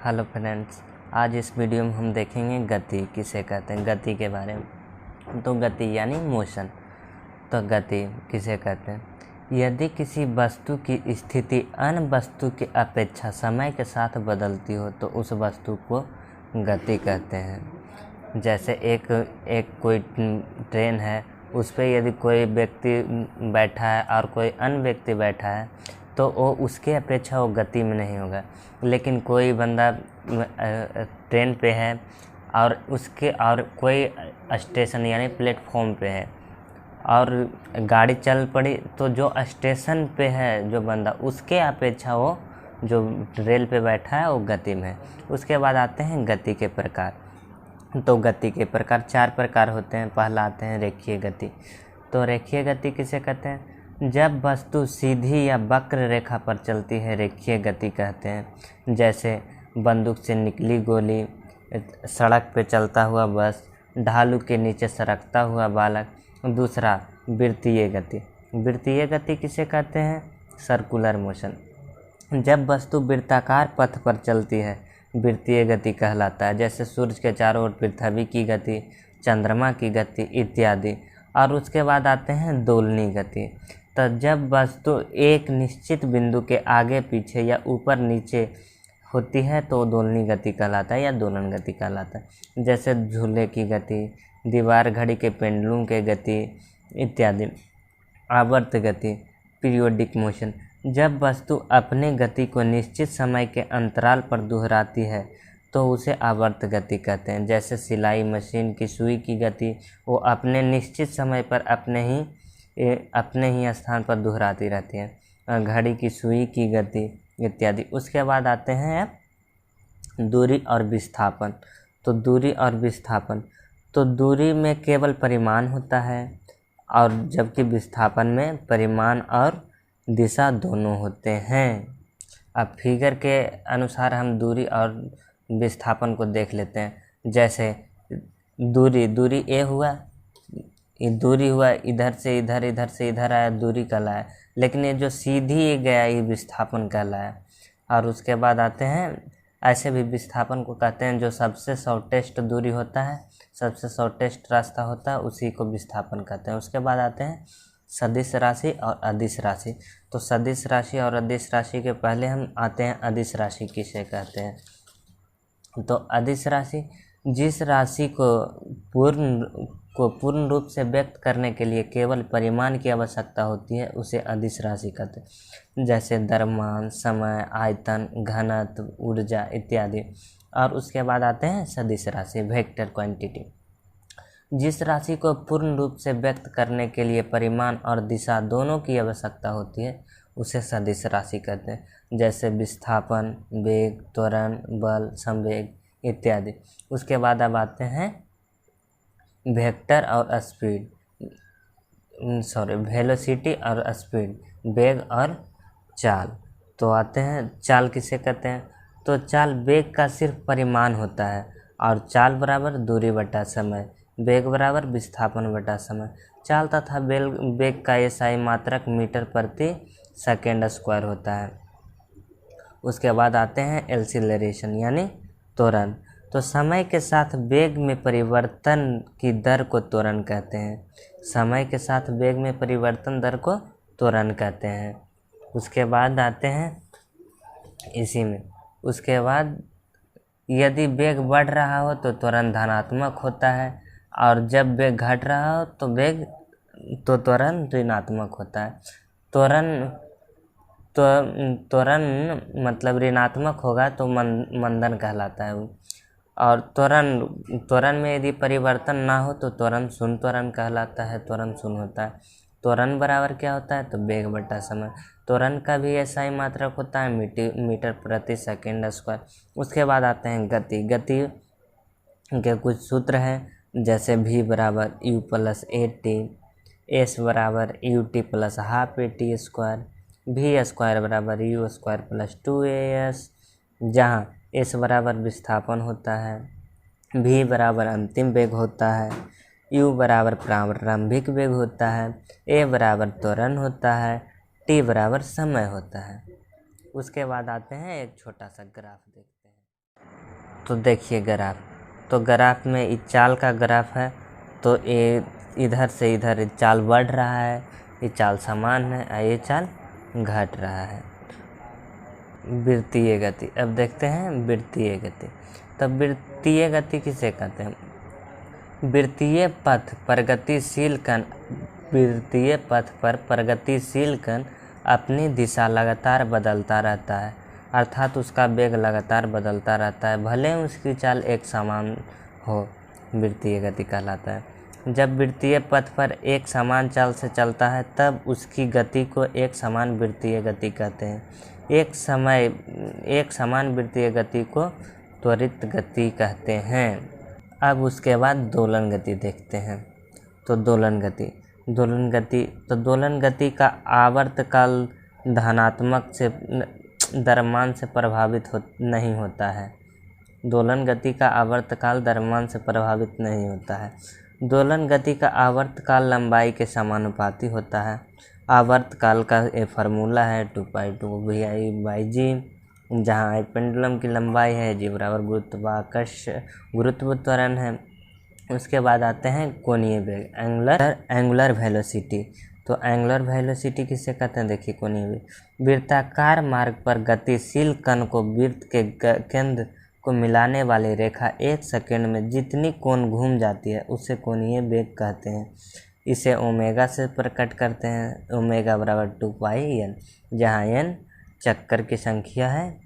Hello friends, आज इस video में हम देखेंगे गति किसे कहते हैं, गति के बारे में। तो गति यानी मोशन। तो गति किसे कहते हैं? यदि किसी वस्तु की स्थिति अन्य वस्तु की अपेक्षा समय के साथ बदलती हो तो उस वस्तु को गति कहते हैं। जैसे एक कोई ट्रेन है, उस पर यदि कोई व्यक्ति बैठा है और कोई अन्य व्यक्ति बैठा है तो वो उसके अपेक्षा वो गति में नहीं होगा। लेकिन कोई बंदा ट्रेन पे है और कोई स्टेशन यानी प्लेटफॉर्म पे है और गाड़ी चल पड़ी, तो जो स्टेशन पे है जो बंदा, उसके अपेक्षा वो जो रेल पे बैठा है वो गति में है। उसके बाद आते हैं गति के प्रकार। तो गति के प्रकार 4 प्रकार होते हैं। पहला आते हैं रेखीय गति। तो रेखीय गति किसे कहते हैं? जब वस्तु सीधी या वक्र रेखा पर चलती है रेखीय गति कहते हैं। जैसे बंदूक से निकली गोली, सड़क पे चलता हुआ बस, ढालू के नीचे सरकता हुआ बालक। दूसरा वृत्तीय गति। वृत्तीय गति किसे कहते हैं? Circular motion. जब वस्तु वृत्ताकार पथ पर चलती है वृत्तीय गति कहलाता है। जैसे सूर्य के चारों ओर पृथ्वी की गति, चंद्रमा की गति इत्यादि। और उसके बाद आते हैं दोलनी गति। तो जब वस्तु एक निश्चित बिंदु के आगे पीछे या ऊपर नीचे होती है तो दोलनी गति कहलाता है या दोलन गति कहलाता है। जैसे झूले की गति, दीवार घड़ी के पेंडुलम के गति इत्यादि। आवर्त गति, पीरियोडिक मोशन। जब वस्तु अपने गति को निश्चित समय के अंतराल पर दोहराती है तो उसे आवर्त गति कहते हैं। जैसे सिलाई मशीन की सुई की गति, वो अपने निश्चित समय पर अपने ही स्थान पर दोहराती रहती है। घड़ी की सुई की गति इत्यादि। उसके बाद आते हैं दूरी और विस्थापन। तो दूरी और विस्थापन, तो दूरी में केवल परिमाण होता है और जबकि विस्थापन में परिमाण और दिशा दोनों होते हैं। अब फिगर के अनुसार हम दूरी और विस्थापन को देख लेते हैं। जैसे दूरी ए हुआ, दूरी हुआ इधर से इधर, इधर से इधर आया, दूरी कहलाया। लेकिन ये जो सीधी गया ये विस्थापन कहलाया। और उसके बाद आते हैं, ऐसे भी विस्थापन को कहते हैं जो सबसे शॉर्टेस्ट दूरी होता है, सबसे शॉर्टेस्ट रास्ता होता है, उसी को विस्थापन कहते हैं। उसके बाद आते हैं सदिश राशि और अदिश राशि। तो सदिश राशि और अदिश राशि के पहले हम आते हैं अदिश राशि किसे कहते हैं। तो अदिश राशि, जिस राशि को पूर्ण रूप से व्यक्त करने के लिए केवल परिमाण की आवश्यकता होती है उसे अदिश राशि कहते हैं। जैसे द्रव्यमान, समय, आयतन, घनत्व, ऊर्जा इत्यादि। और उसके बाद आते हैं सदिश राशि, वेक्टर क्वांटिटी। जिस राशि को पूर्ण रूप से व्यक्त करने के लिए परिमाण और दिशा दोनों की आवश्यकता होती है उसे सदिश राशि कहते हैं। जैसे विस्थापन, वेग, त्वरण, बल, संवेग इत्यादि। उसके बाद अब आते हैं वेक्टर और स्पीड, वेलोसिटी और स्पीड, वेग और चाल। तो आते हैं चाल किसे कहते हैं? तो चाल वेग का सिर्फ परिमाण होता है और चाल बराबर दूरी बटा समय, वेग बराबर विस्थापन बटा समय। चाल तथा वेग का SI मात्रक मीटर प्रति सेकेंड स्क्वायर होता है। उसके बाद आते हैं एक्सीलरेशन यानी त्वरण। तो समय के साथ वेग में परिवर्तन की दर को त्वरण कहते हैं। समय के साथ वेग में परिवर्तन दर को त्वरण कहते हैं। उसके बाद आते हैं इसी में, उसके बाद यदि वेग बढ़ रहा हो तो त्वरण धनात्मक होता है और जब वेग घट रहा हो तो त्वरण ऋणात्मक होता है। त्वरण मतलब ऋणात्मक होगा तो मंदन कहलाता है। और त्वरण में यदि परिवर्तन ना हो तो त्वरण शून्य त्वरण कहलाता है, त्वरण शून्य होता है। त्वरण बराबर क्या होता है? तो वेग बटा समय। त्वरण का भी SI मात्रक होता है मीटर प्रति सेकेंड स्क्वायर। उसके बाद आते हैं गति। गति के कुछ सूत्र हैं, जैसे v बराबर u प्लस AT, s बराबर ut plus half AT square, v square बराबर u स्क्वायर प्लस 2as, जहाँ s बराबर विस्थापन होता है, v बराबर अंतिम वेग होता है, u बराबर प्रारंभिक वेग होता है, a बराबर त्वरण होता है, t बराबर समय होता है। उसके बाद आते हैं एक छोटा सा ग्राफ देखते हैं। तो देखिए ग्राफ, तो ग्राफ में इस चाल का ग्राफ है, तो ये इधर से इधर चाल बढ़ रहा है, ये चाल समान है और ये चाल घट रहा है। वृत्तीय गति, अब देखते हैं वृत्तीय गति। तब वृत्तीय गति किसे कहते हैं? वृत्तीय पथ पर गतिशील कण, वृत्तीय पथ पर प्रगतिशील कण अपनी दिशा लगातार बदलता रहता है, अर्थात उसका वेग लगातार बदलता रहता है, भले उसकी चाल एक समान हो, वृत्तीय गति कहलाता है। जब वृत्तीय पथ पर एक समान चाल से चलता है तब उसकी गति को एक समान वृत्तीय गति कहते हैं। एक समान वृत्तीय गति को त्वरित गति कहते हैं। अब उसके बाद दोलन गति देखते हैं। तो दोलन गति का आवर्तकाल धनात्मक से द्रव्यमान से प्रभावित नहीं होता है। दोलन गति का आवर्तकाल द्रव्यमान से प्रभावित नहीं होता है। दोलन गति का आवर्तकाल लंबाई के समानुपाती होता है। आवर्तकाल का ये फार्मूला है 2π2VI/g, जहाँ आई पेंडुलम की लंबाई है, g बराबर गुरुत्व त्वरण है। उसके बाद आते हैं कोणीय वेग, एंगुलर वेलोसिटी। तो एंगुलर वेलोसिटी किसे कहते हैं? देखिए कोणीय वेग, वृत्ताकार मार्ग पर गतिशील कण को वृत्त के केंद्र को मिलाने वाली रेखा 1 सेकंड में जितनी कोण घूम जाती है उसे कोणीय वेग कहते हैं। इसे ओमेगा से प्रकट करते हैं, ओमेगा बराबर 2πn, जहाँ n चक्कर की संख्या है